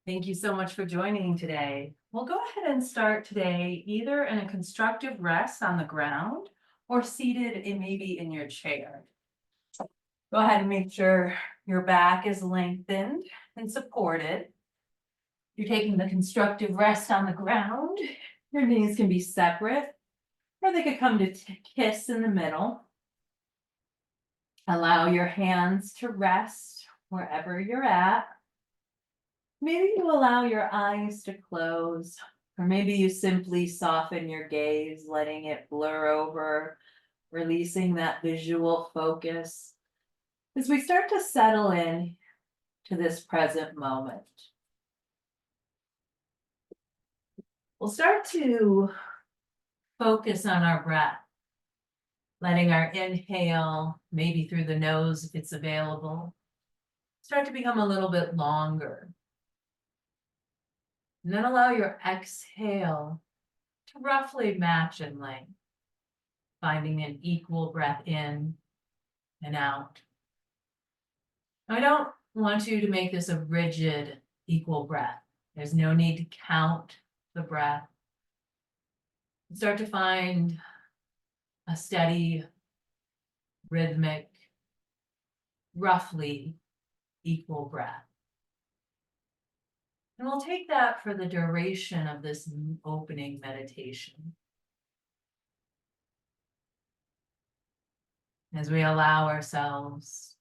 Thank you so much for joining today. We'll go ahead and start today either in a constructive rest on the ground or seated in maybe in your chair. Go ahead and make sure your back is lengthened and supported. You're taking the constructive rest on the ground. Your knees can be separate or they could come to kiss in the middle. Allow your hands to rest wherever you're at. Maybe you allow your eyes to close, or maybe you simply soften your gaze, letting it blur over, releasing that visual focus as we start to settle in to this present moment. We'll start to focus on our breath, letting our inhale, maybe through the nose if it's available, start to become a little bit longer. And then allow your exhale to roughly match in length, finding an equal breath in and out. I don't want you to make this a rigid, equal breath. There's no need to count the breath. Start to find a steady, rhythmic, roughly equal breath. And we'll take that for the duration of this opening meditation. As we allow ourselves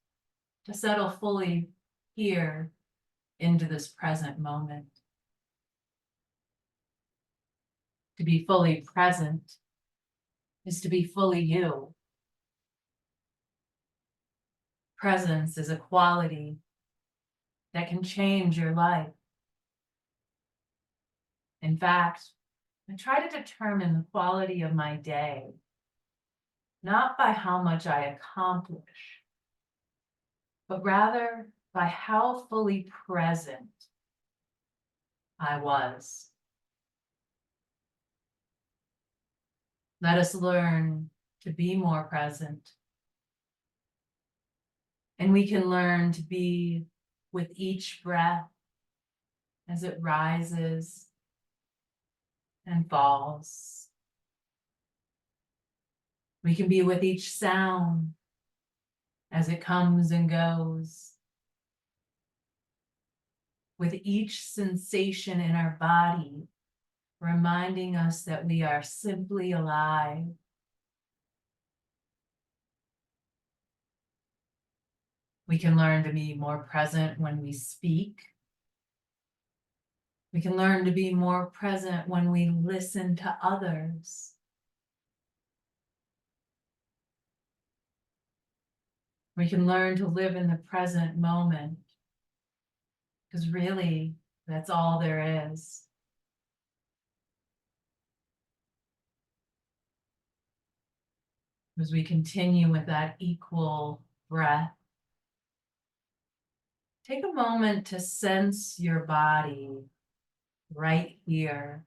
to settle fully here into this present moment. To be fully present is to be fully you. Presence is a quality that can change your life. In fact, I try to determine the quality of my day, not by how much I accomplish, but rather by how fully present I was. Let us learn to be more present. And we can learn to be with each breath as it rises and falls. We can be with each sound as it comes and goes. With each sensation in our body, reminding us that we are simply alive. We can learn to be more present when we speak. We can learn to be more present when we listen to others. We can learn to live in the present moment, because really, that's all there is. As we continue with that equal breath, take a moment to sense your body right here,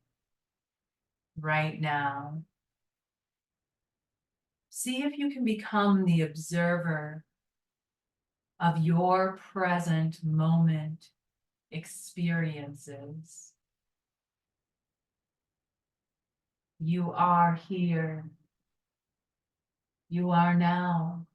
right now. See if you can become the observer of your present moment experiences. You are here. You are now.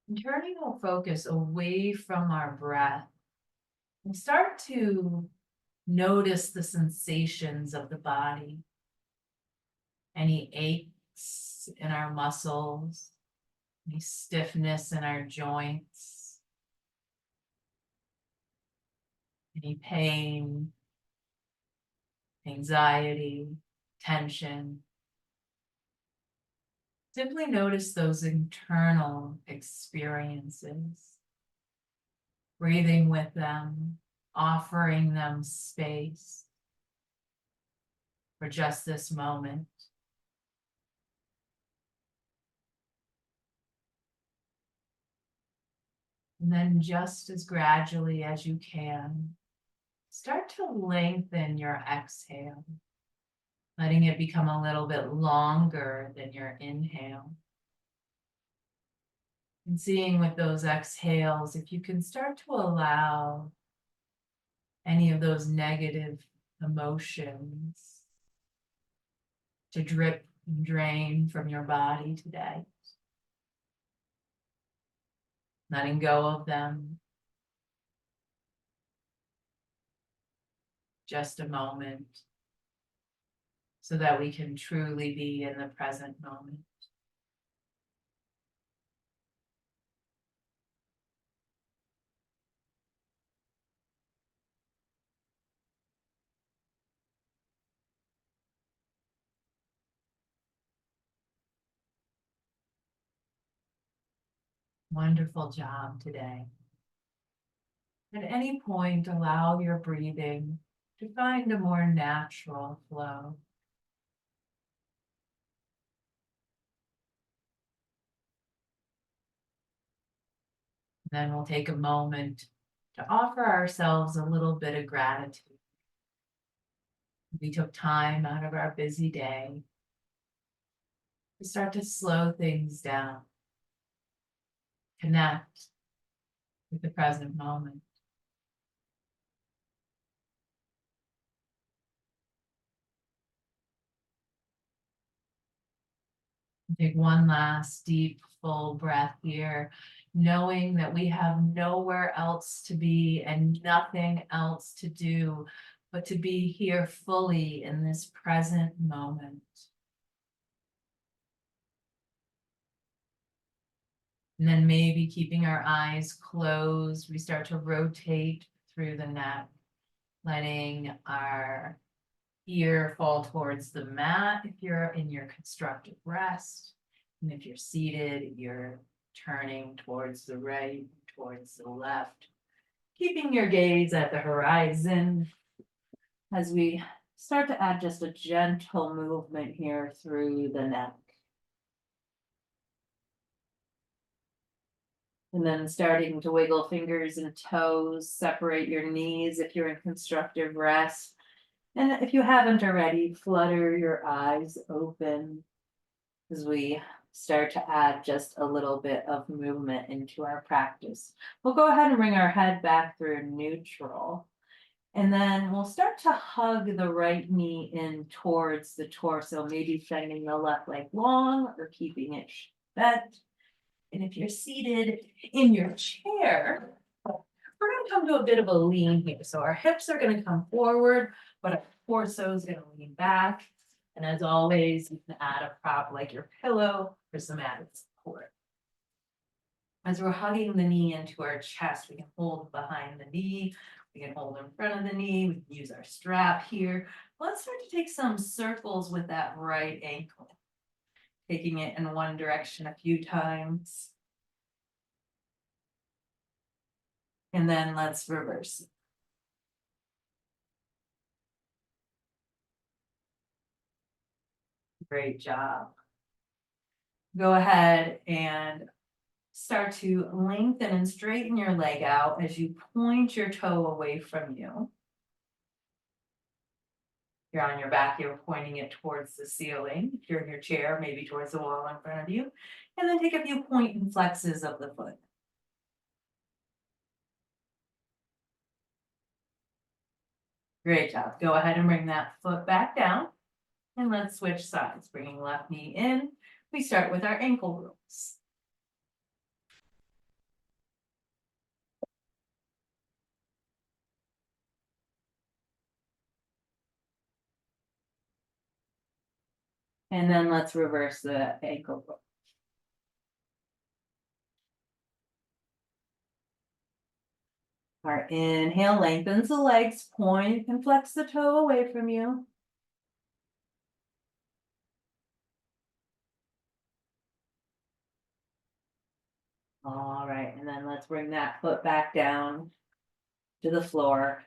And turning our focus away from our breath, and start to notice the sensations of the body. Any aches in our muscles, any stiffness in our joints, any pain, anxiety, tension. Simply notice those internal experiences, breathing with them, offering them space for just this moment. And then just as gradually as you can, start to lengthen your exhale, letting it become a little bit longer than your inhale. And seeing with those exhales, if you can start to allow any of those negative emotions to drip and drain from your body today. Letting go of them. Just a moment. So that we can truly be in the present moment. Wonderful job today. At any point, allow your breathing to find a more natural flow. Then we'll take a moment to offer ourselves a little bit of gratitude. We took time out of our busy day to start to slow things down, connect with the present moment. Take one last deep, full breath here, knowing that we have nowhere else to be and nothing else to do, but to be here fully in this present moment. And then maybe keeping our eyes closed, we start to rotate through the neck, letting our ear fall towards the mat if you're in your constructive rest. And if you're seated, you're turning towards the right, towards the left, keeping your gaze at the horizon as we start to add just a gentle movement here through the neck. And then starting to wiggle fingers and toes, separate your knees if you're in constructive rest. And if you haven't already, flutter your eyes open as we start to add just a little bit of movement into our practice. We'll go ahead and bring our head back through neutral. And then we'll start to hug the right knee in towards the torso, maybe sending the left leg long or keeping it bent. And if you're seated in your chair, we're going to come to a bit of a lean here. So our hips are going to come forward, but our torso is going to lean back. And as always, you can add a prop like your pillow for some added support. As we're hugging the knee into our chest, we can hold behind the knee. We can hold in front of the knee. We can use our strap here. Let's start to take some circles with that right ankle. Taking it in one direction a few times. And then let's reverse it. Great job. Go ahead and start to lengthen and straighten your leg out as you point your toe away from you. If you're on your back, you're pointing it towards the ceiling. If you're in your chair, maybe towards the wall in front of you. And then take a few point and flexes of the foot. Great job. Go ahead and bring that foot back down. And let's switch sides, bringing left knee in. We start with our ankle rolls. And then let's reverse the ankle roll. Our inhale lengthens the legs, point and flex the toe away from you. All right, and then let's bring that foot back down to the floor.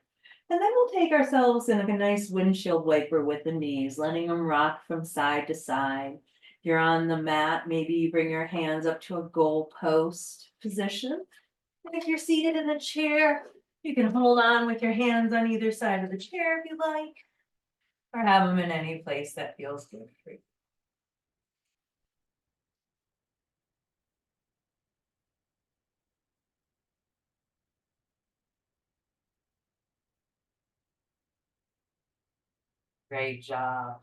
And then we'll take ourselves in a nice windshield wiper with the knees, letting them rock from side to side. If you're on the mat, maybe you bring your hands up to a goal post position. And if you're seated in a chair, you can hold on with your hands on either side of the chair if you like, or have them in any place that feels good for you. Great job.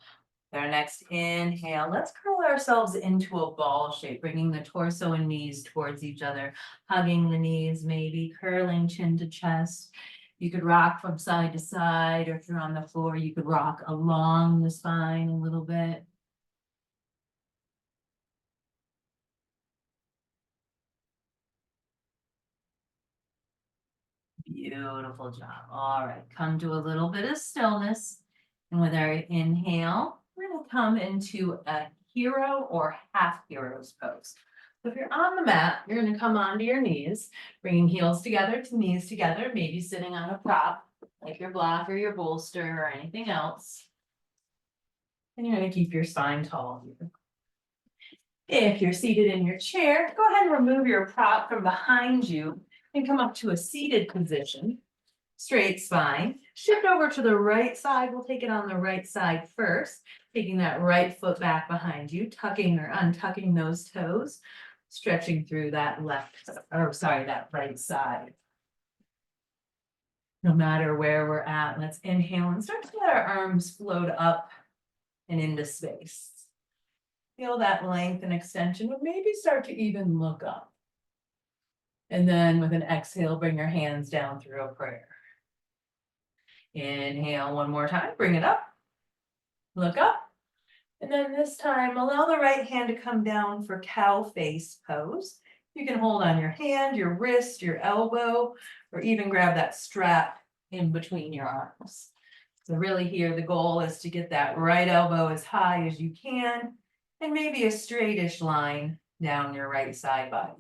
Our next inhale, let's curl ourselves into a ball shape, bringing the torso and knees towards each other, hugging the knees, maybe curling chin to chest. You could rock from side to side, or if you're on the floor, you could rock along the spine a little bit. Beautiful job. All right, come to a little bit of stillness. And with our inhale, we're going to come into a hero or half hero's pose. So if you're on the mat, you're going to come onto your knees, bringing heels together to knees together, maybe sitting on a prop like your block or your bolster or anything else. And you're going to keep your spine tall here. If you're seated in your chair, go ahead and remove your prop from behind you and come up to a seated position. Straight spine. Shift over to the right side. We'll take it on the right side first, taking that right foot back behind you, tucking or untucking those toes, stretching through that that right side. No matter where we're at, let's inhale and start to let our arms float up and into space. Feel that length and extension, but maybe start to even look up. And then with an exhale, bring your hands down through a prayer. Inhale one more time, bring it up, look up. And then this time, allow the right hand to come down for cow face pose. You can hold on your hand, your wrist, your elbow, or even grab that strap in between your arms. So really here, the goal is to get that right elbow as high as you can, and maybe a straightish line down your right side body.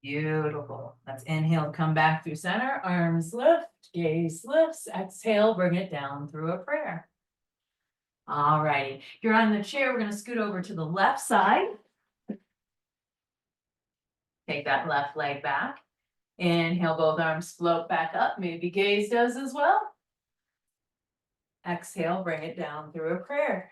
Beautiful. Let's inhale, come back through center, arms lift, gaze lifts, exhale, bring it down through a prayer. All righty, you're on the chair, we're gonna scoot over to the left side. Take that left leg back. Inhale, both arms float back up, maybe gaze does as well. Exhale, bring it down through a prayer.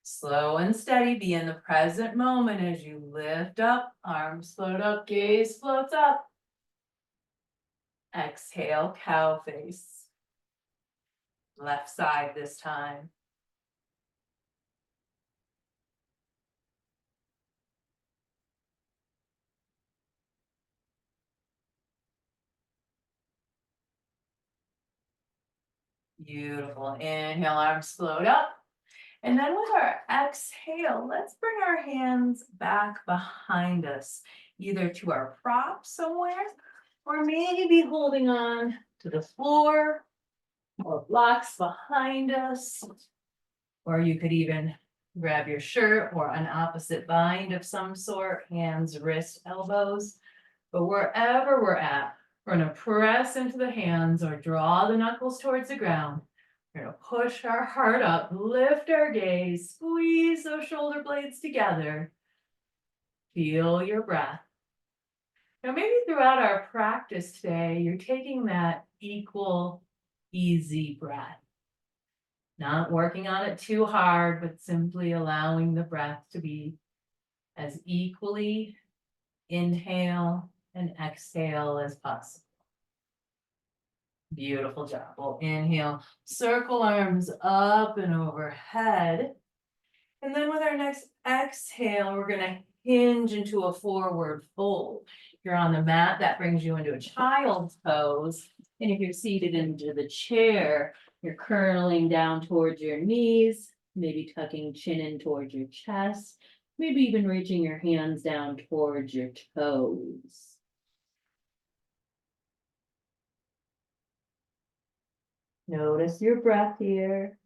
Slow and steady, be in the present moment as you lift up, arms float up, gaze floats up. Exhale, cow face. Left side this time. Beautiful. Inhale, arms float up. And then with our exhale, let's bring our hands back behind us, either to our prop somewhere, or maybe holding on to the floor or blocks behind us. Or you could even grab your shirt or an opposite bind of some sort, hands, wrists, elbows. But wherever we're at, we're going to press into the hands or draw the knuckles towards the ground. We're going to push our heart up, lift our gaze, squeeze those shoulder blades together. Feel your breath. Now, maybe throughout our practice today, you're taking that equal, easy breath. Not working on it too hard, but simply allowing the breath to be as equally inhale and exhale as possible. Beautiful job. We'll inhale, circle arms up and overhead. And then with our next exhale, we're going to hinge into a forward fold. If you're on the mat, that brings you into a child's pose. And if you're seated into the chair, you're curling down towards your knees, maybe tucking chin in towards your chest, maybe even reaching your hands down towards your toes. Notice your breath here.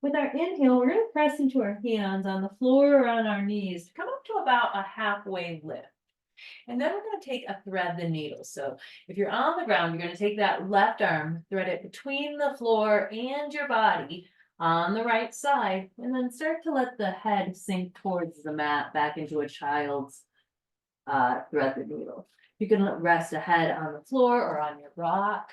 With our inhale, we're going to press into our hands on the floor or on our knees to come up to about a halfway lift. And then we're going to take a thread the needle. So if you're on the ground, you're going to take that left arm, thread it between the floor and your body on the right side, and then start to let the head sink towards the mat back into a child's thread the needle. You can rest a head on the floor or on your rock.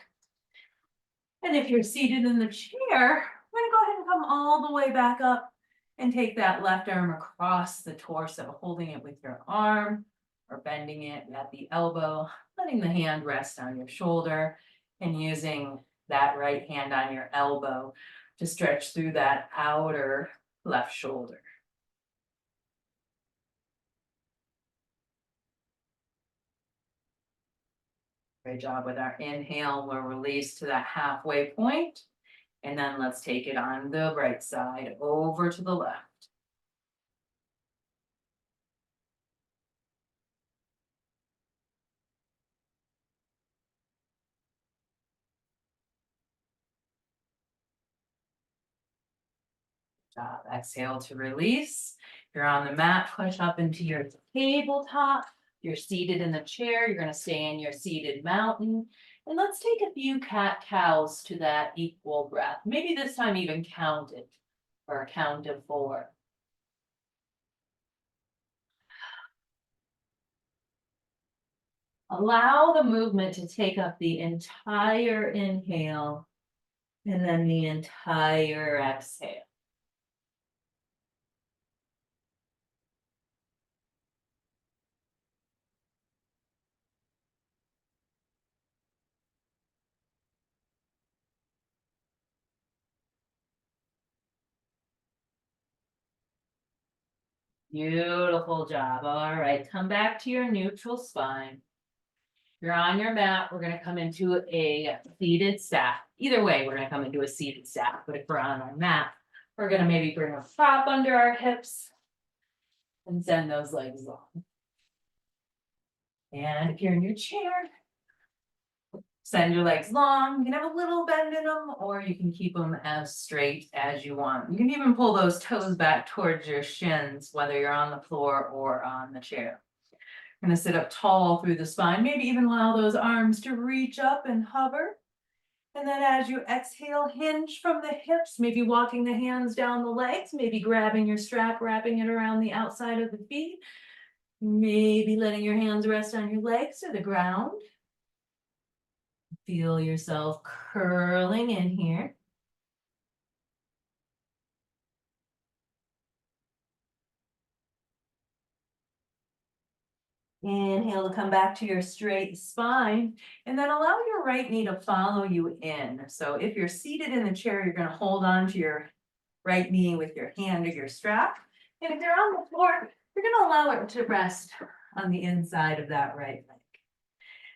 And if you're seated in the chair, I'm gonna go ahead and come all the way back up and take that left arm across the torso, holding it with your arm or bending it at the elbow, letting the hand rest on your shoulder and using that right hand on your elbow to stretch through that outer left shoulder. Great job with our inhale. We'll release to that halfway point, and then let's take it on the right side over to the left. Job. Exhale to release. You're on the mat, push up into your tabletop. You're seated in the chair. You're going to stay in your seated mountain. And let's take a few cat-cows to that equal breath. Maybe this time even count it for a count of 4. Allow the movement to take up the entire inhale and then the entire exhale. Beautiful job. All right, come back to your neutral spine. You're on your mat. We're going to come into a seated stack. Either way, we're going to come into a seated stack. But if we're on our mat, we're going to maybe bring a prop under our hips and send those legs long. And if you're in your chair, send your legs long. You can have a little bend in them, or you can keep them as straight as you want. You can even pull those toes back towards your shins, whether you're on the floor or on the chair. I'm going to sit up tall through the spine, maybe even allow those arms to reach up and hover. And then as you exhale, hinge from the hips, maybe walking the hands down the legs, maybe grabbing your strap, wrapping it around the outside of the feet, maybe letting your hands rest on your legs or the ground. Feel yourself curling in here. Inhale to come back to your straight spine, and then allow your right knee to follow you in. So if you're seated in the chair, you're going to hold on to your right knee with your hand or your strap. And if you're on the floor, you're going to allow it to rest on the inside of that right leg.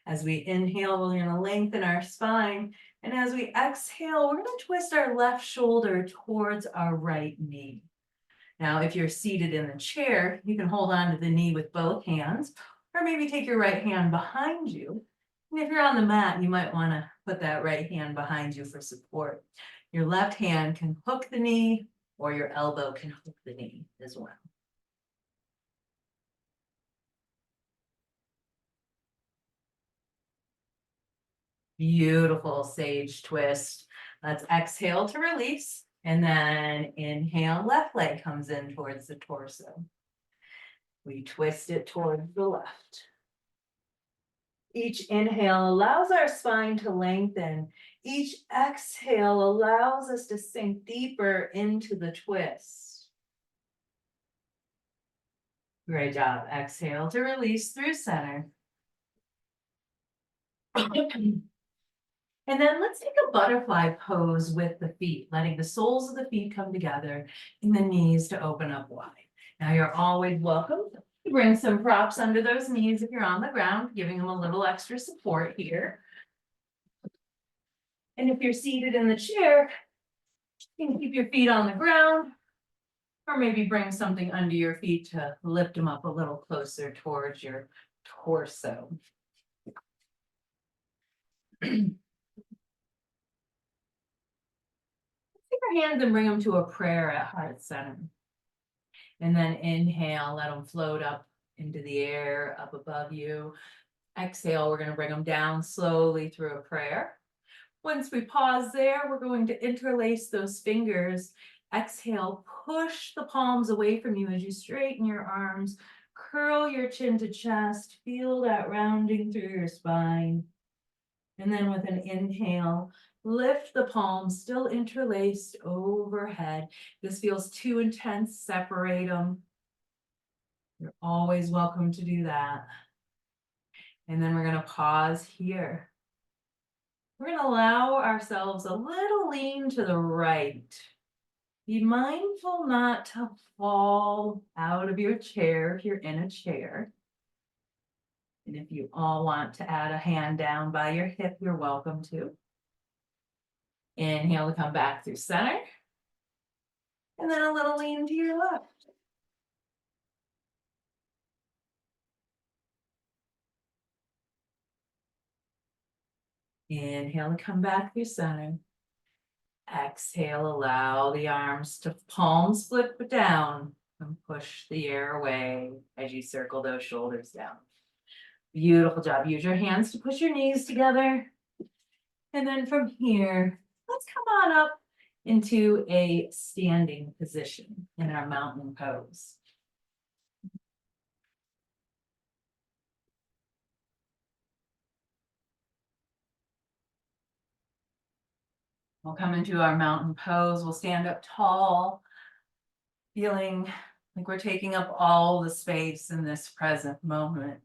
As we inhale, we're going to lengthen our spine. And as we exhale, we're going to twist our left shoulder towards our right knee. Now, if you're seated in the chair, you can hold on to the knee with both hands, or maybe take your right hand behind you. And if you're on the mat, you might want to put that right hand behind you for support. Your left hand can hook the knee, or your elbow can hook the knee as well. Beautiful sage twist. Let's exhale to release, and then inhale, left leg comes in towards the torso. We twist it towards the left. Each inhale allows our spine to lengthen. Each exhale allows us to sink deeper into the twist. Great job. Exhale to release through center. And then let's take a butterfly pose with the feet, letting the soles of the feet come together and the knees to open up wide. Now you're always welcome to bring some props under those knees if you're on the ground, giving them a little extra support here. And if you're seated in the chair, you can keep your feet on the ground, or maybe bring something under your feet to lift them up a little closer towards your torso. Take your hands and bring them to a prayer at heart center. And then inhale, let them float up into the air, up above you. Exhale, we're going to bring them down slowly through a prayer. Once we pause there, we're going to interlace those fingers. Exhale, push the palms away from you as you straighten your arms. Curl your chin to chest. Feel that rounding through your spine. And then with an inhale, lift the palms, still interlaced overhead. This feels too intense, separate them. You're always welcome to do that. And then we're gonna pause here. We're gonna allow ourselves a little lean to the right. Be mindful not to fall out of your chair if you're in a chair. And if you all want to add a hand down by your hip, you're welcome to. Inhale to come back through center. And then a little lean to your left. Inhale to come back through center. Exhale, allow the arms to palms flip down and push the air away as you circle those shoulders down. Beautiful job. Use your hands to push your knees together. And then from here, let's come on up into a standing position in our mountain pose. We'll come into our mountain pose. We'll stand up tall, feeling like we're taking up all the space in this present moment.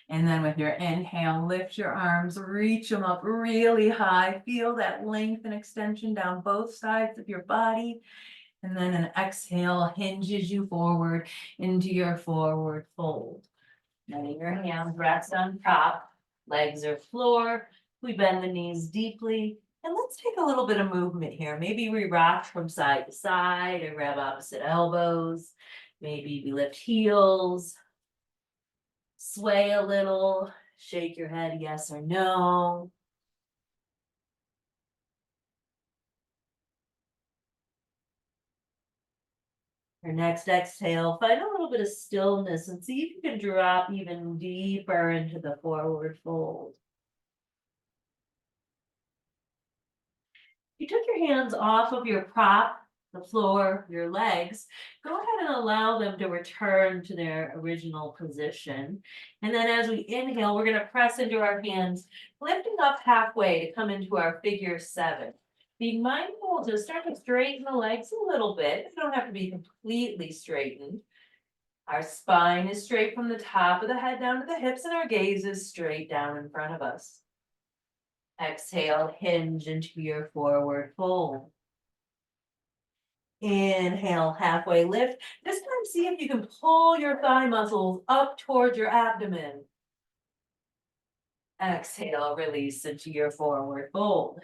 And then with your inhale, lift your arms, reach them up really high. Feel that length and extension down both sides of your body. And then an exhale hinges you forward into your forward fold. Letting your hands rest on top, legs are floor. We bend the knees deeply. And let's take a little bit of movement here. Maybe we rock from side to side or grab opposite elbows. Maybe we lift heels. Sway a little, shake your head yes or no. Your next exhale, find a little bit of stillness and see if you can drop even deeper into the forward fold. You took your hands off of your prop, the floor, your legs, go ahead and allow them to return to their original position. And then as we inhale, we're going to press into our hands, lifting up halfway to come into our figure 7. Be mindful to start to straighten the legs a little bit. You don't have to be completely straightened. Our spine is straight from the top of the head down to the hips, and our gaze is straight down in front of us. Exhale, hinge into your forward fold. Inhale, halfway lift. This time, see if you can pull your thigh muscles up towards your abdomen. Exhale, release into your forward fold.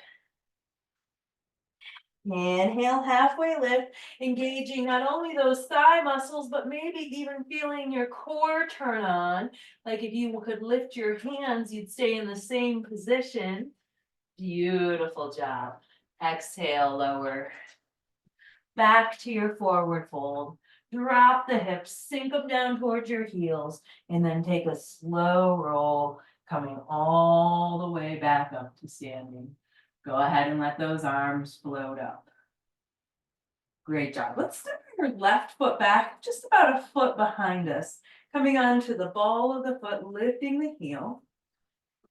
Inhale, halfway lift, engaging not only those thigh muscles, but maybe even feeling your core turn on. Like if you could lift your hands, you'd stay in the same position. Beautiful job. Exhale, lower. Back to your forward fold. Drop the hips, sink them down towards your heels, and then take a slow roll, coming all the way back up to standing. Go ahead and let those arms float up. Great job. Let's step your left foot back, just about a foot behind us, coming onto the ball of the foot, lifting the heel.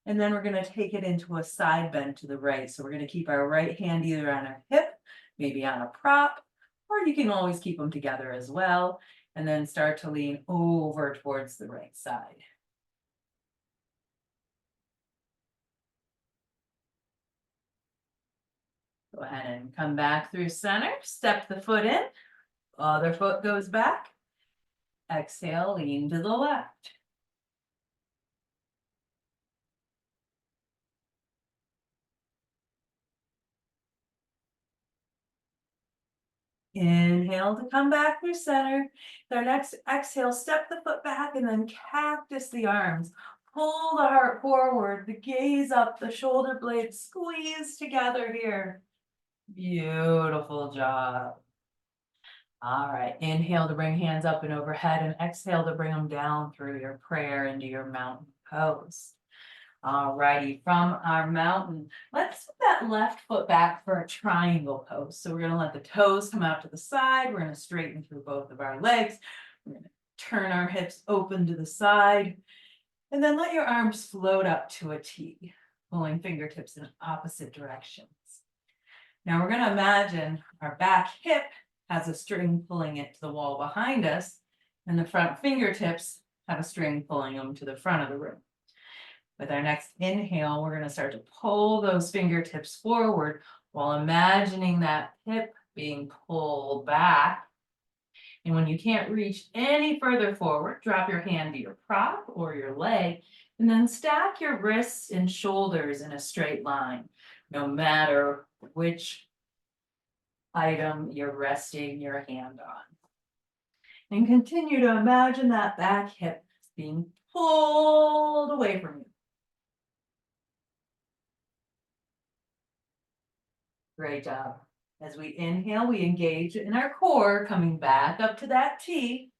And then we're going to take it into a side bend to the right. So we're going to keep our right hand either on our hip, maybe on a prop, or you can always keep them together as well. And then start to lean over towards the right side. Go ahead and come back through center, step the foot in, other foot goes back. Exhale, lean to the left. Inhale to come back through center. Our next exhale, step the foot back and then cactus the arms. Pull the heart forward, the gaze up, the shoulder blades squeeze together here. Beautiful job. All right, inhale to bring hands up and overhead and exhale to bring them down through your prayer into your mountain pose. All righty, from our mountain, let's put that left foot back for a triangle pose. So we're going to let the toes come out to the side. We're going to straighten through both of our legs. We're going to turn our hips open to the side. And then let your arms float up to a T. pulling fingertips in opposite directions. Now we're gonna imagine our back hip has a string pulling it to the wall behind us, and the front fingertips have a string pulling them to the front of the room. With our next inhale, we're gonna start to pull those fingertips forward while imagining that hip being pulled back. And when you can't reach any further forward, drop your hand to your prop or your leg, and then stack your wrists and shoulders in a straight line, no matter which item you're resting your hand on. And continue to imagine that back hip being pulled away from you. Great job. As we inhale, we engage in our core, coming back up to that T.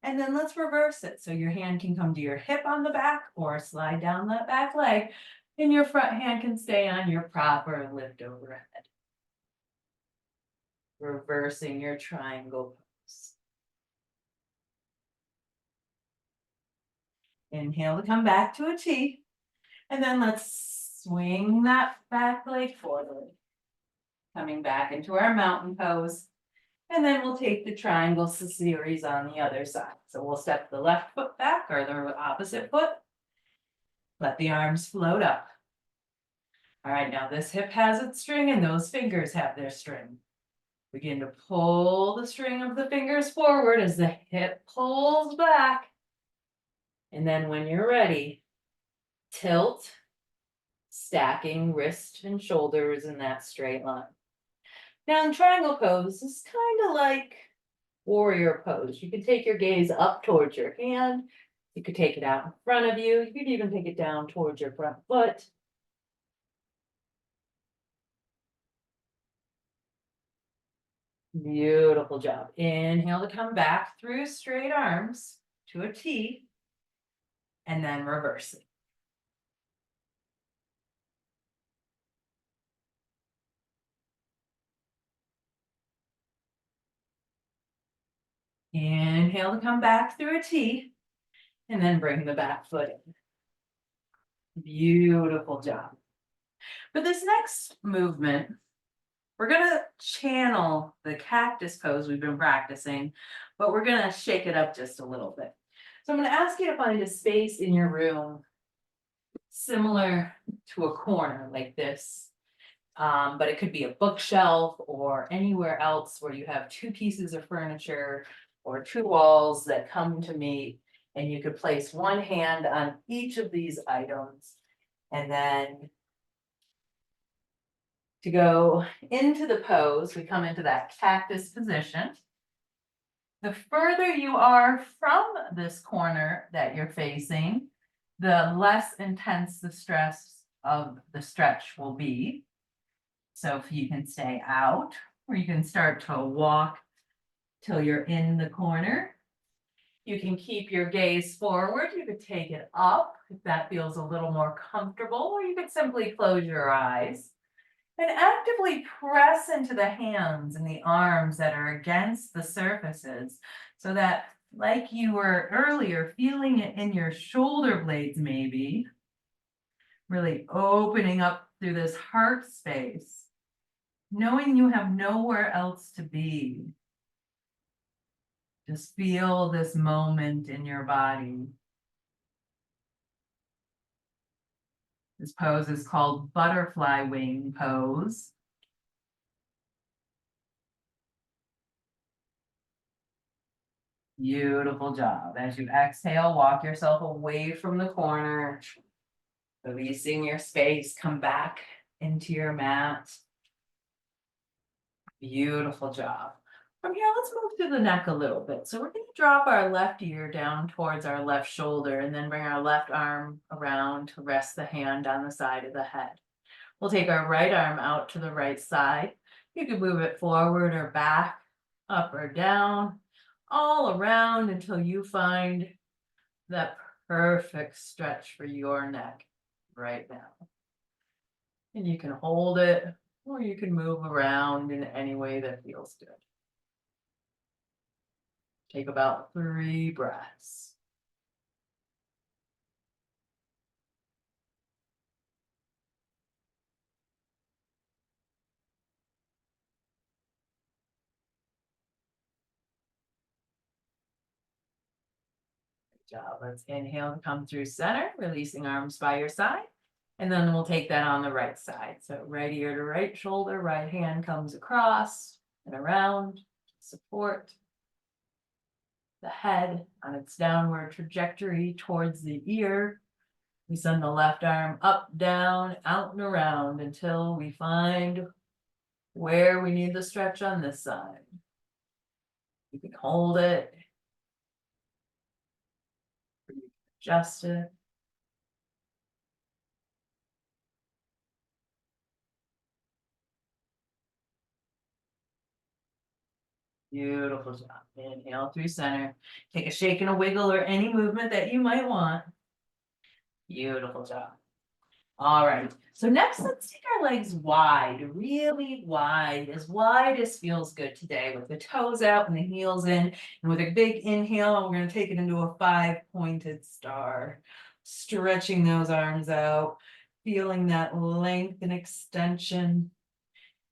And then let's reverse it. So your hand can come to your hip on the back or slide down that back leg. And your front hand can stay on your prop or lift overhead. Reversing your triangle pose. Inhale to come back to a T. And then let's swing that back leg forward. Coming back into our mountain pose. And then we'll take the triangle series on the other side. So we'll step the left foot back or the opposite foot. Let the arms float up. All right, now this hip has its string and those fingers have their string. Begin to pull the string of the fingers forward as the hip pulls back. And then when you're ready, tilt, stacking wrist and shoulders in that straight line. Now in triangle pose, it's kind of like warrior pose. You can take your gaze up towards your hand. You could take it out in front of you. You could even take it down towards your front foot. Beautiful job. Inhale to come back through straight arms to a T. And then reverse it. Inhale to come back through a T. And then bring the back foot in. Beautiful job. For this next movement, we're gonna channel the cactus pose we've been practicing, but we're gonna shake it up just a little bit. So I'm gonna ask you to find a space in your room similar to a corner like this. But it could be a bookshelf or anywhere else where you have two pieces of furniture or two walls that come to meet, and you could place one hand on each of these items. And then to go into the pose, we come into that cactus position. The further you are from this corner that you're facing, the less intense the stress of the stretch will be. So if you can stay out, or you can start to walk till you're in the corner. You can keep your gaze forward. You could take it up if that feels a little more comfortable, or you could simply close your eyes and actively press into the hands and the arms that are against the surfaces so that, like you were earlier, feeling it in your shoulder blades maybe, really opening up through this heart space, knowing you have nowhere else to be. Just feel this moment in your body. This pose is called butterfly wing pose. Beautiful job. As you exhale, walk yourself away from the corner, releasing your space, come back into your mat. Beautiful job. From here, let's move through the neck a little bit. So we're going to drop our left ear down towards our left shoulder and then bring our left arm around to rest the hand on the side of the head. We'll take our right arm out to the right side. You can move it forward or back, up or down, all around until you find that perfect stretch for your neck right now. And you can hold it, or you can move around in any way that feels good. Take about 3 breaths. job. Let's inhale to come through center, releasing arms by your side. And then we'll take that on the right side. So right ear to right shoulder, right hand comes across and around, support the head on its downward trajectory towards the ear. We send the left arm up, down, out and around until we find where we need the stretch on this side. You can hold it. Adjust it. Beautiful job. Inhale through center. Take a shake and a wiggle or any movement that you might want. Beautiful job. All right. So next, let's take our legs wide, really wide as feels good today, with the toes out and the heels in. And with a big inhale, we're going to take it into a 5-pointed star. Stretching those arms out, feeling that length and extension.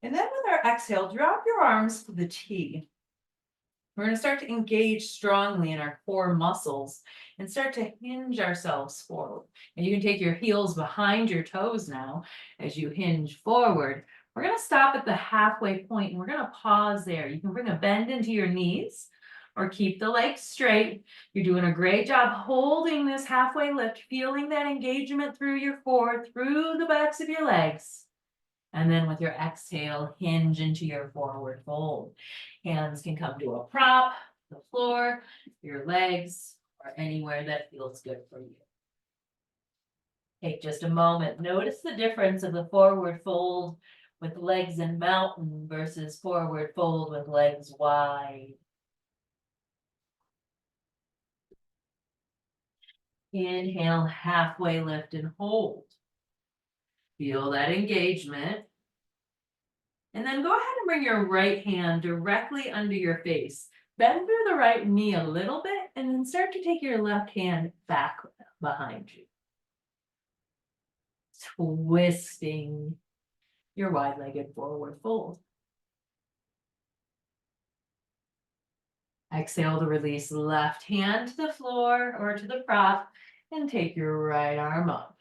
And then with our exhale, drop your arms to the T. We're going to start to engage strongly in our core muscles and start to hinge ourselves forward. And you can take your heels behind your toes now as you hinge forward. We're going to stop at the halfway point and we're going to pause there. You can bring a bend into your knees or keep the legs straight. You're doing a great job holding this halfway lift, feeling that engagement through your core, through the backs of your legs. And then with your exhale, hinge into your forward fold. Hands can come to a prop, the floor, your legs, or anywhere that feels good for you. Take just a moment. Notice the difference of the forward fold with legs in mountain versus forward fold with legs wide. Inhale, halfway lift and hold. Feel that engagement. And then go ahead and bring your right hand directly under your face. Bend through the right knee a little bit and then start to take your left hand back behind you. Twisting your wide-legged forward fold. Exhale to release left hand to the floor or to the prop and take your right arm up.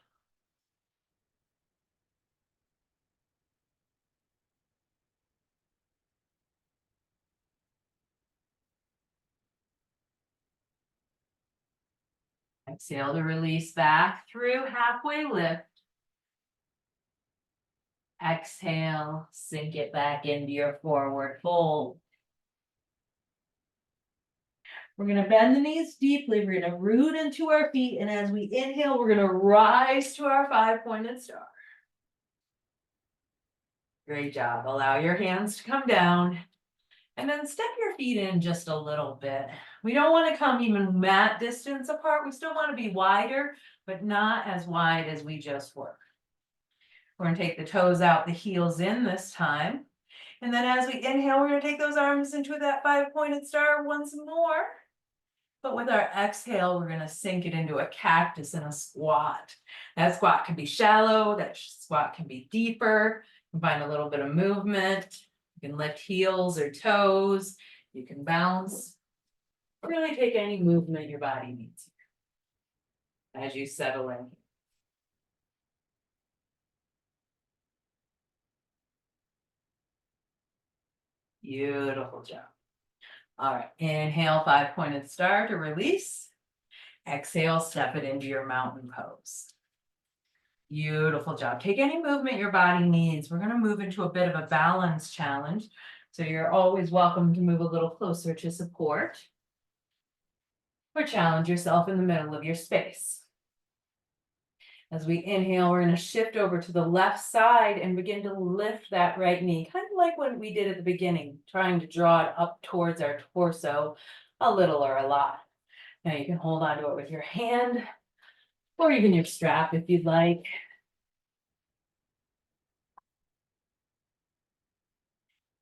Exhale to release back through halfway lift. Exhale, sink it back into your forward fold. We're going to bend the knees deeply. We're going to root into our feet. And as we inhale, we're going to rise to our 5-pointed star. Great job. Allow your hands to come down. And then step your feet in just a little bit. We don't want to come even mat distance apart. We still want to be wider, but not as wide as we just were. We're going to take the toes out, the heels in this time. And then as we inhale, we're going to take those arms into that 5-pointed star once more. But with our exhale, we're going to sink it into a cactus and a squat. That squat can be shallow. That squat can be deeper. You can find a little bit of movement. You can lift heels or toes. You can bounce. Really take any movement your body needs as you settle in. Beautiful job. All right, inhale, 5-pointed star to release. Exhale, step it into your mountain pose. Beautiful job. Take any movement your body needs. We're going to move into a bit of a balance challenge. So you're always welcome to move a little closer to support. Or challenge yourself in the middle of your space. As we inhale, we're going to shift over to the left side and begin to lift that right knee, kind of like what we did at the beginning, trying to draw it up towards our torso a little or a lot. Now you can hold on to it with your hand or even your strap if you'd like.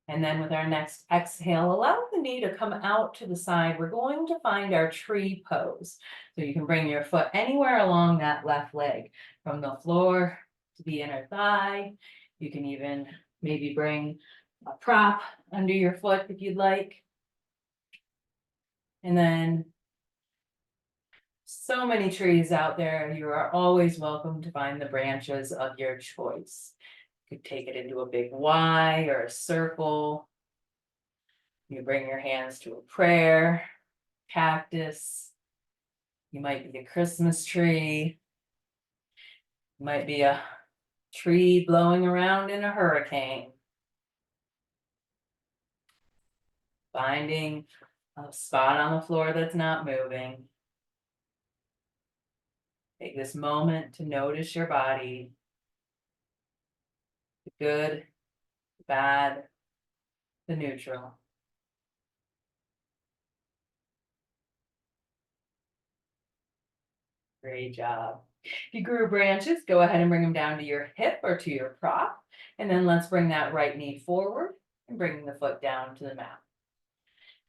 And then with our next exhale, allow the knee to come out to the side. We're going to find our tree pose. So you can bring your foot anywhere along that left leg, from the floor to the inner thigh. You can even maybe bring a prop under your foot if you'd like. And then So many trees out there, you are always welcome to find the branches of your choice. You could take it into a big Y or a circle. You bring your hands to a prayer, cactus. You might be a Christmas tree. You might be a tree blowing around in a hurricane. Finding a spot on the floor that's not moving. Take this moment to notice your body. The good, the bad, the neutral. Great job. If you grew branches, go ahead and bring them down to your hip or to your prop. And then let's bring that right knee forward and bring the foot down to the mat.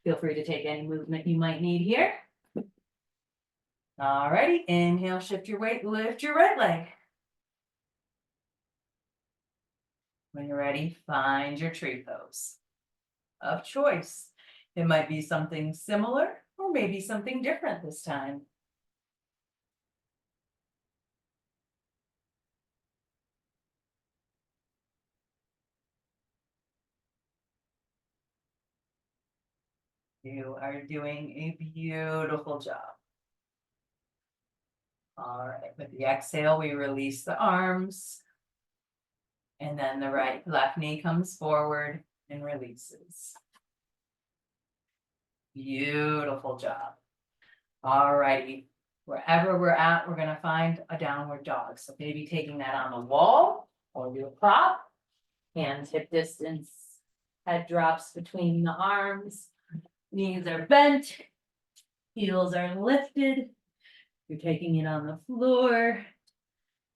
Feel free to take any movement you might need here. Alrighty, inhale, shift your weight, lift your right leg. When you're ready, find your tree pose of choice. It might be something similar or maybe something different this time. You are doing a beautiful job. All right, with the exhale, we release the arms. And then the left knee comes forward and releases. Beautiful job. All righty, wherever we're at, we're gonna find a downward dog. So maybe taking that on the wall or your prop. Hands hip distance, head drops between the arms, knees are bent, heels are lifted. You're taking it on the floor.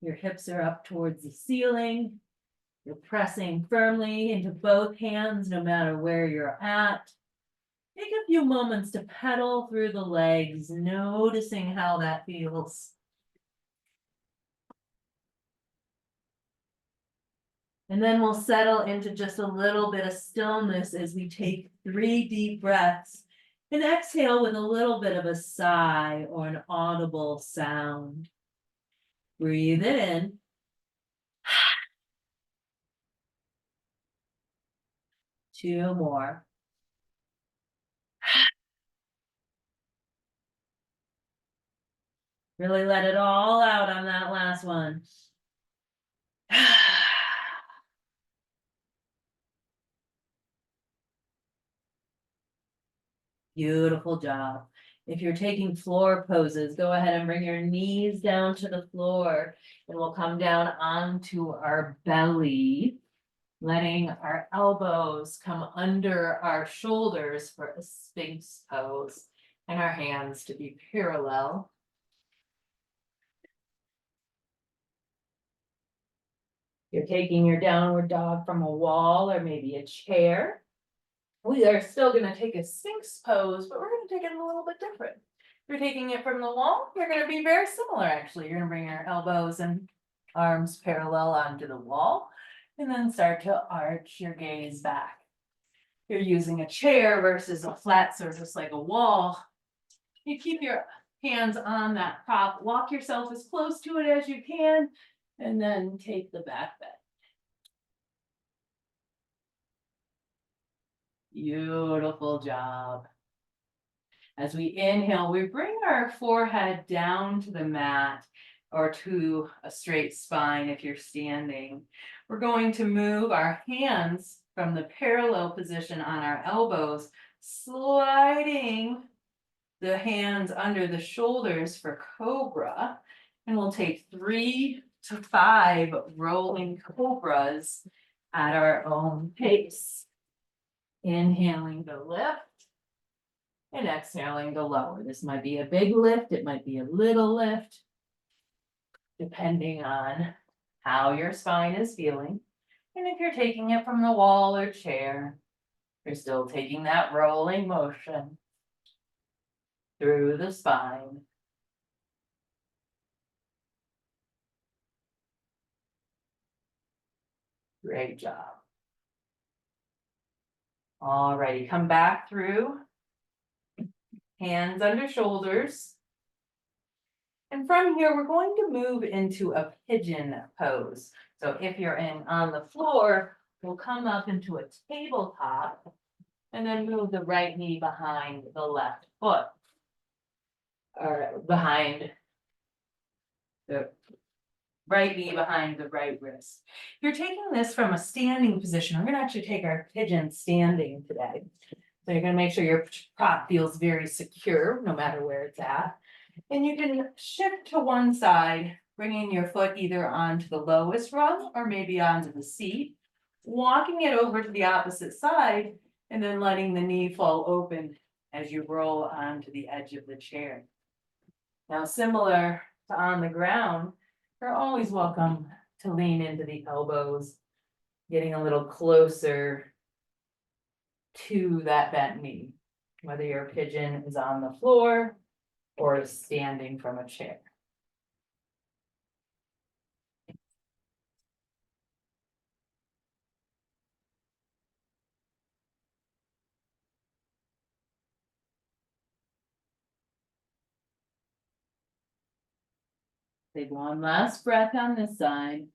Your hips are up towards the ceiling. You're pressing firmly into both hands, no matter where you're at. Take a few moments to pedal through the legs, noticing how that feels. And then we'll settle into just a little bit of stillness as we take 3 deep breaths and exhale with a little bit of a sigh or an audible sound. Breathe it in. 2 more. Really let it all out on that last one. Beautiful job. If you're taking floor poses, go ahead and bring your knees down to the floor and we'll come down onto our belly, letting our elbows come under our shoulders for a Sphinx pose and our hands to be parallel. You're taking your downward dog from a wall or maybe a chair. We are still going to take a Sphinx pose, but we're going to take it a little bit different. If you're taking it from the wall, you're going to be very similar actually. You're going to bring your elbows and arms parallel onto the wall and then start to arch your gaze back. You're using a chair versus a flat surface like a wall. You keep your hands on that prop, walk yourself as close to it as you can, and then take the back bend. Beautiful job. As we inhale, we bring our forehead down to the mat or to a straight spine if you're standing. We're going to move our hands from the parallel position on our elbows, sliding the hands under the shoulders for cobra. And we'll take 3 to 5 rolling cobras at our own pace. Inhaling the lift and exhaling the lower. This might be a big lift, it might be a little lift, depending on how your spine is feeling. And if you're taking it from the wall or chair, you're still taking that rolling motion through the spine. Great job. Alrighty, come back through. Hands under shoulders. And from here, we're going to move into a pigeon pose. So if you're on the floor, we'll come up into a tabletop and then move the right knee behind the left foot. Or behind the right knee behind the right wrist. If you're taking this from a standing position, we're gonna actually take our pigeon standing today. So you're gonna make sure your prop feels very secure, no matter where it's at. And you can shift to one side, bringing your foot either onto the lowest rung or maybe onto the seat. Walking it over to the opposite side and then letting the knee fall open as you roll onto the edge of the chair. Now, similar to on the ground, you're always welcome to lean into the elbows, getting a little closer to that bent knee, whether your pigeon is on the floor or is standing from a chair. Take one last breath on this side.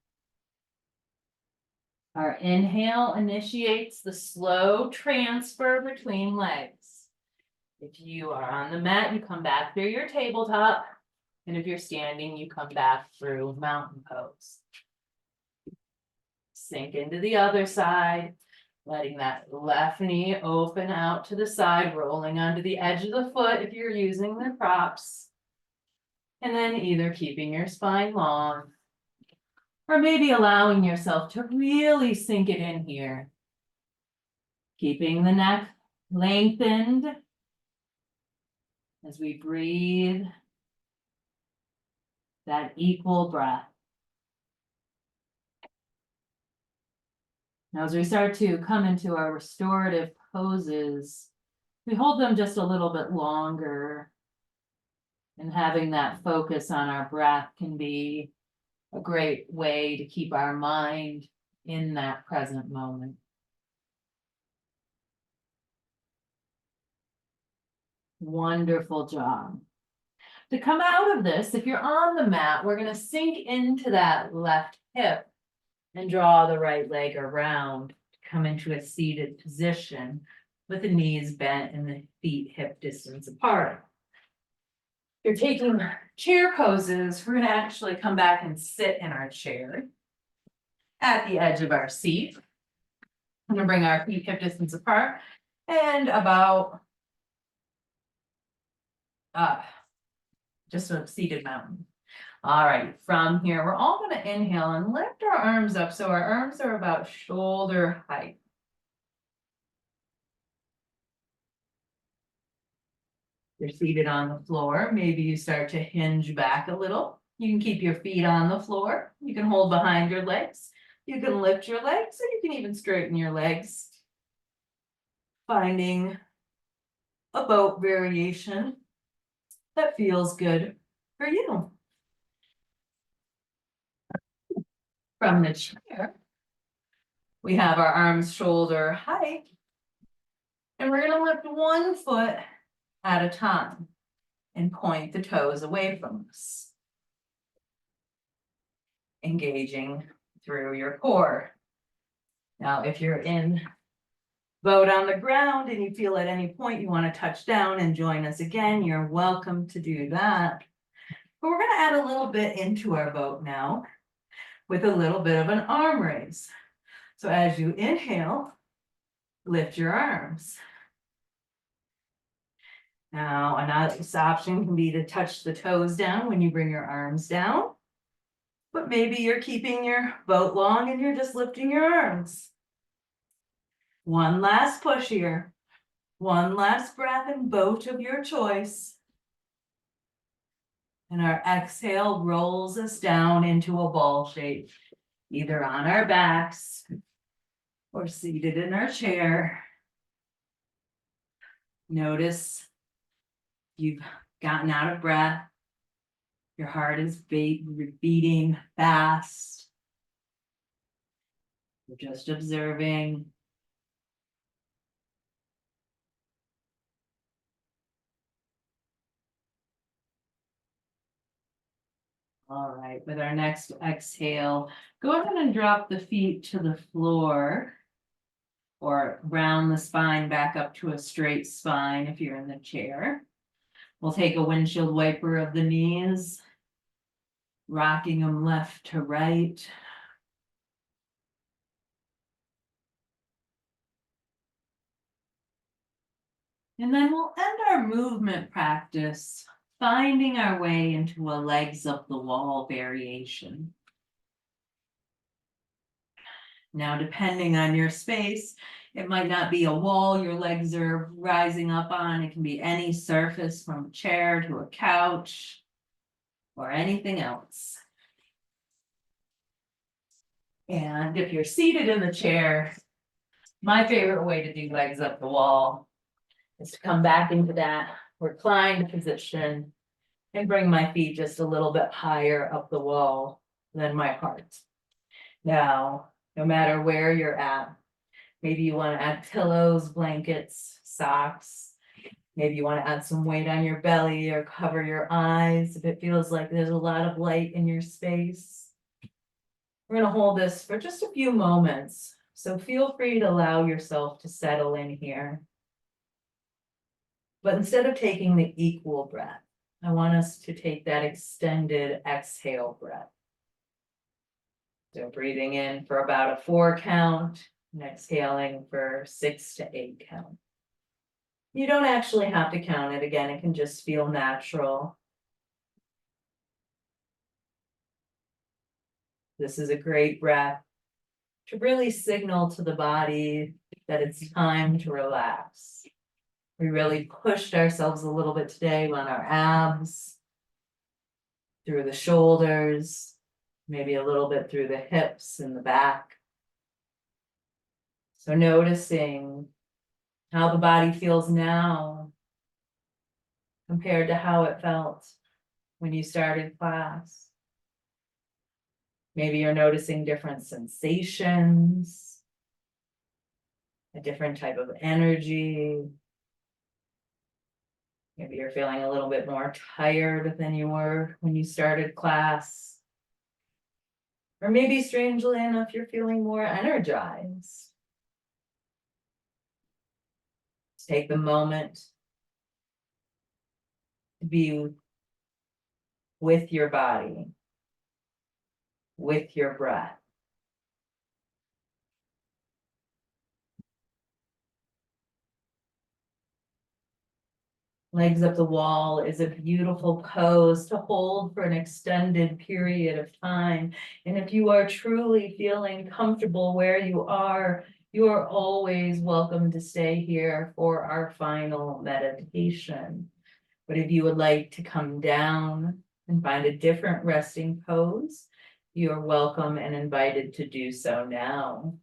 Our inhale initiates the slow transfer between legs. If you are on the mat, you come back through your tabletop. And if you're standing, you come back through mountain pose. Sink into the other side, letting that left knee open out to the side, rolling onto the edge of the foot if you're using the props. And then either keeping your spine long, or maybe allowing yourself to really sink it in here. Keeping the neck lengthened as we breathe that equal breath. Now, as we start to come into our restorative poses, we hold them just a little bit longer. And having that focus on our breath can be a great way to keep our mind in that present moment. Wonderful job. To come out of this, if you're on the mat, we're going to sink into that left hip and draw the right leg around to come into a seated position with the knees bent and the feet hip distance apart. If you're taking chair poses, we're going to actually come back and sit in our chair at the edge of our seat. I'm going to bring our feet hip distance apart and about just a seated mountain. All right, from here, we're all going to inhale and lift our arms up so our arms are about shoulder height. You're seated on the floor. Maybe you start to hinge back a little. You can keep your feet on the floor. You can hold behind your legs. You can lift your legs, or you can even straighten your legs. Finding a boat variation that feels good for you. From the chair, we have our arms shoulder height, and we're going to lift one foot at a time and point the toes away from us. Engaging through your core. Now, if you're in boat on the ground and you feel at any point you want to touch down and join us again, you're welcome to do that. But we're going to add a little bit into our boat now with a little bit of an arm raise. So as you inhale, lift your arms. Now, another option can be to touch the toes down when you bring your arms down. But maybe you're keeping your boat long and you're just lifting your arms. One last push here. One last breath in boat of your choice. And our exhale rolls us down into a ball shape, either on our backs or seated in our chair. Notice you've gotten out of breath. Your heart is beating fast. You're just observing. All right, with our next exhale, go ahead and drop the feet to the floor. Or round the spine back up to a straight spine if you're in the chair. We'll take a windshield wiper of the knees. Rocking them left to right. And then we'll end our movement practice finding our way into a legs up the wall variation. Now, depending on your space, it might not be a wall your legs are rising up on. It can be any surface from a chair to a couch or anything else. And if you're seated in the chair, my favorite way to do legs up the wall is to come back into that reclined position and bring my feet just a little bit higher up the wall than my heart. Now, no matter where you're at, maybe you want to add pillows, blankets, socks. Maybe you want to add some weight on your belly or cover your eyes if it feels like there's a lot of light in your space. We're going to hold this for just a few moments, so feel free to allow yourself to settle in here. But instead of taking the equal breath, I want us to take that extended exhale breath. So breathing in for about a 4 count and exhaling for 6 to 8 count. You don't actually have to count it again, it can just feel natural. This is a great breath to really signal to the body that it's time to relax. We really pushed ourselves a little bit today on our abs, through the shoulders, maybe a little bit through the hips and the back. So noticing how the body feels now compared to how it felt when you started class. Maybe you're noticing different sensations, a different type of energy. Maybe you're feeling a little bit more tired than you were when you started class. Or maybe strangely enough, you're feeling more energized. Take the moment to be with your body, with your breath. Legs up the wall is a beautiful pose to hold for an extended period of time. And if you are truly feeling comfortable where you are always welcome to stay here for our final meditation. But if you would like to come down and find a different resting pose, you're welcome and invited to do so now.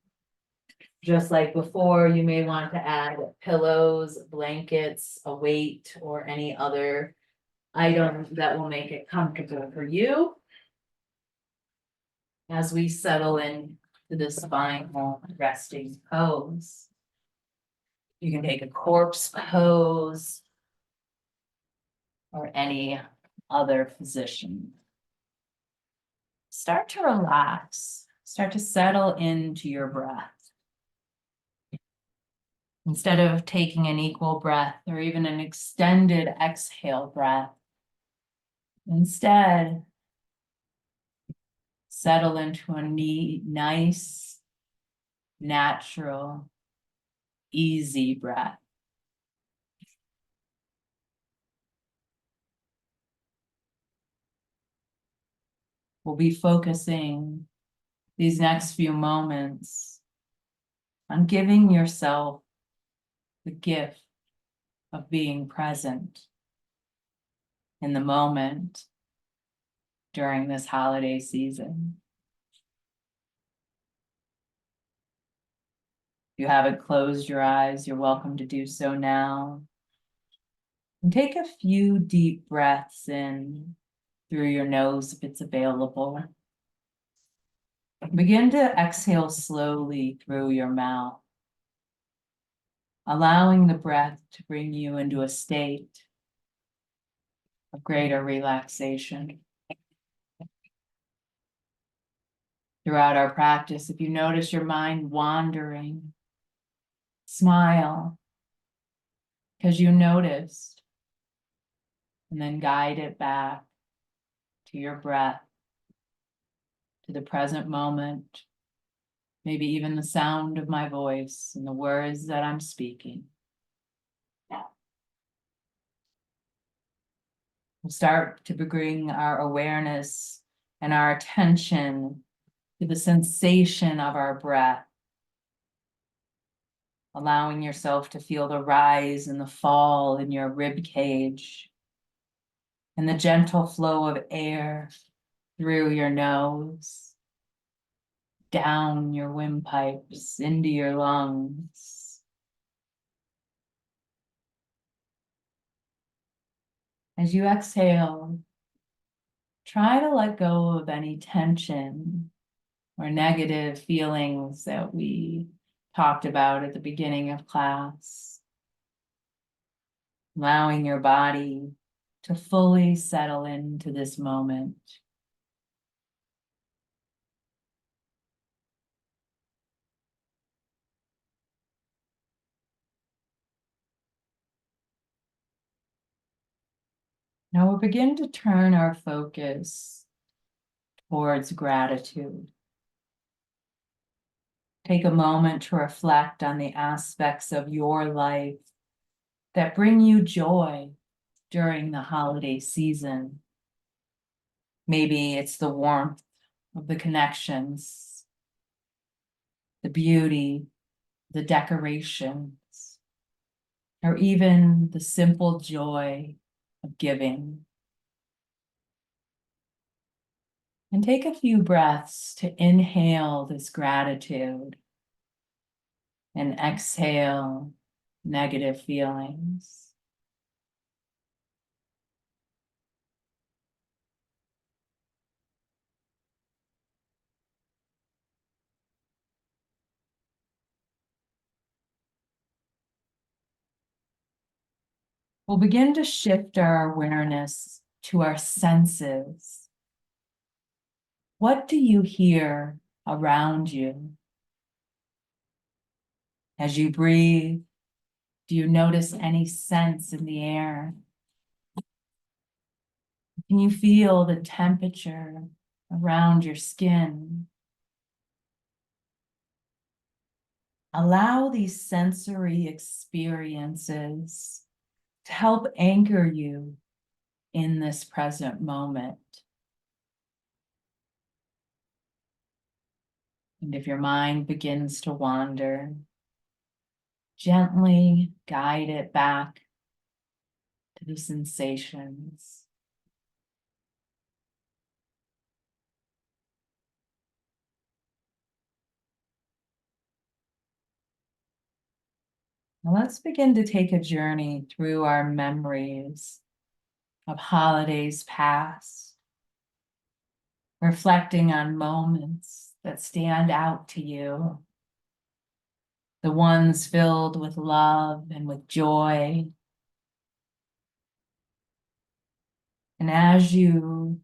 Just like before, you may want to add pillows, blankets, a weight, or any other item that will make it comfortable for you. As we settle in to this final resting pose. You can take a corpse pose or any other position. Start to relax, start to settle into your breath. Instead of taking an equal breath or even an extended exhale breath, instead, settle into a nice, natural, easy breath. We'll be focusing these next few moments on giving yourself the gift of being present in the moment during this holiday season. If you haven't closed your eyes, you're welcome to do so now. And take a few deep breaths in through your nose if it's available. Begin to exhale slowly through your mouth, allowing the breath to bring you into a state of greater relaxation. Throughout our practice, if you notice your mind wandering, smile because you noticed, and then guide it back to your breath, to the present moment, maybe even the sound of my voice and the words that I'm speaking. We'll start to bring our awareness and our attention to the sensation of our breath, allowing yourself to feel the rise and the fall in your rib cage and the gentle flow of air through your nose, down your windpipes, into your lungs. As you exhale, try to let go of any tension or negative feelings that we talked about at the beginning of class. Allowing your body to fully settle into this moment. Now we'll begin to turn our focus towards gratitude. Take a moment to reflect on the aspects of your life that bring you joy during the holiday season. Maybe it's the warmth of the connections, the beauty, the decorations, or even the simple joy of giving. And take a few breaths to inhale this gratitude and exhale negative feelings. We'll begin to shift our awareness to our senses. What do you hear around you? As you breathe, do you notice any scents in the air? Can you feel the temperature around your skin? Allow these sensory experiences to help anchor you in this present moment. And if your mind begins to wander, gently guide it back to the sensations. Now let's begin to take a journey through our memories of holidays past, reflecting on moments that stand out to you, the ones filled with love and with joy. And as you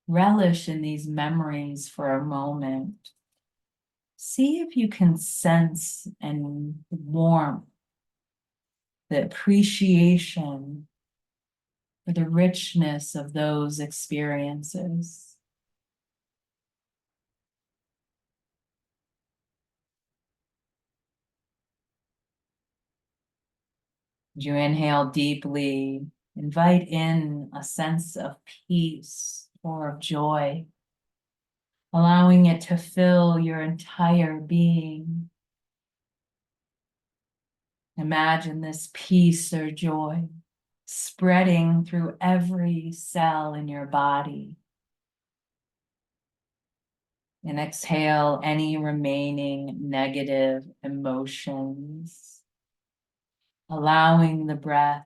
relish in these memories for a moment, see if you can sense and warmth, the appreciation for the richness of those experiences. As you inhale deeply, invite in a sense of peace or of joy, allowing it to fill your entire being. Imagine this peace or joy spreading through every cell in your body. And exhale any remaining negative emotions, allowing the breath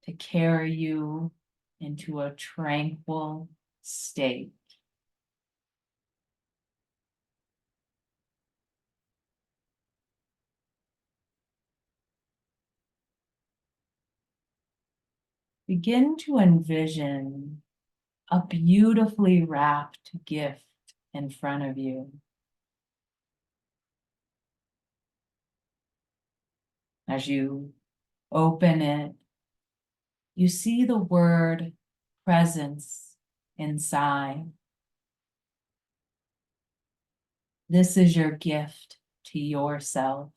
to carry you into a tranquil state. Begin to envision a beautifully wrapped gift in front of you. As you open it, you see the word presence inside. This is your gift to yourself.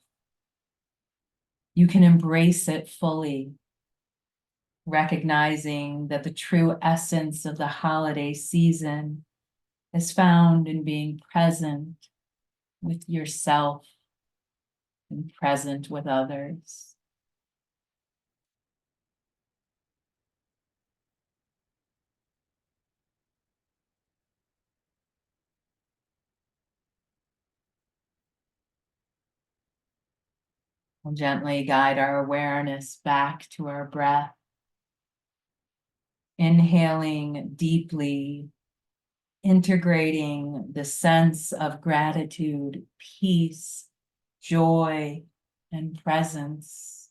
You can embrace it fully, recognizing that the true essence of the holiday season is found in being present with yourself and present with others. We'll gently guide our awareness back to our breath. Inhaling deeply, integrating the sense of gratitude, peace, joy, and presence.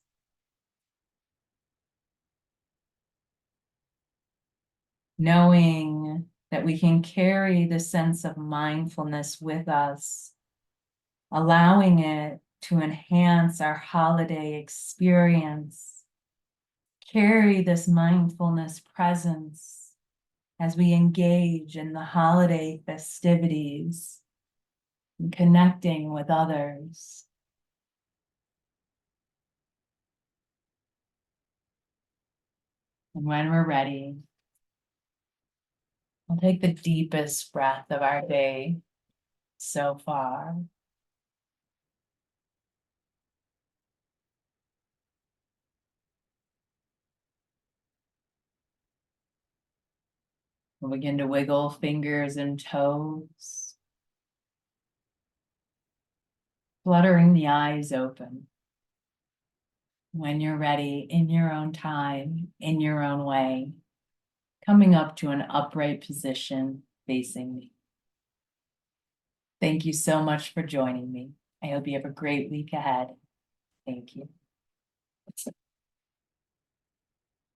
Knowing that we can carry the sense of mindfulness with us, allowing it to enhance our holiday experience. Carry this mindfulness presence as we engage in the holiday festivities and connecting with others. And when we're ready, we'll take the deepest breath of our day so far. We'll begin to wiggle fingers and toes, fluttering the eyes open. When you're ready, in your own time, in your own way, coming up to an upright position facing me. Thank you so much for joining me. I hope you have a great week ahead. Thank you.